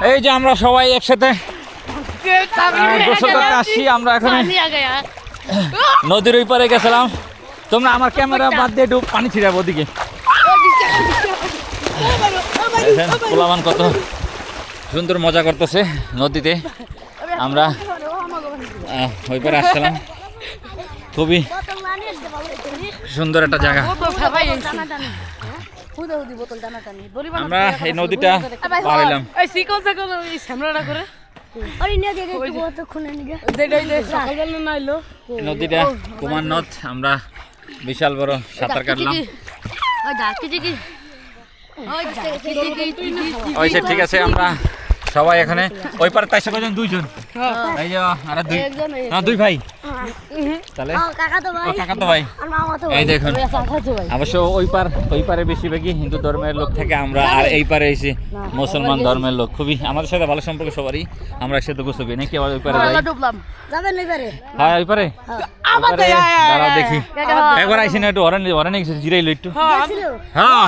এই যে আমরা সবাই একসাথে গোসল করতে আসছি। আমরা এখন নদীর ওই পারে গেছিলাম। তোমরা আমার ক্যামেরা বাদ দিয়ে একটু পানি ছিড়াবো ওদিকে। পোলামান কত সুন্দর মজা করতেছে নদীতে। আমরা ওই পারে আসছিলাম, খুবই সুন্দর একটা জায়গা। আমরা এই নদীটা পাইলাম। নদীটা কুমার নদ। আমরা বিশাল বড় সাঁতার কাটলাম। ঠিক আছে, আমরা সবাই এখানে ওই পারে তাই কজন দুইজন, এই যে দুই ভাই, তাহলে কাকাতো ভাই। এই দেখুন, অবশ্য ওই পারে বেশিরভাগই হিন্দু ধর্মের লোক থাকে, আমরা আর এই পারে এসে মুসলমান ধর্মের লোক। খুবই আমাদের সাথে ভালো সম্পর্ক সবারই। আমরা একসাথে গোসল করি নাকি? আবার ওই পারে যাই। হ্যাঁ ওই পারে দাঁড়াও দেখি, একবার আইসি না একটু জিরাইলো একটু। হ্যাঁ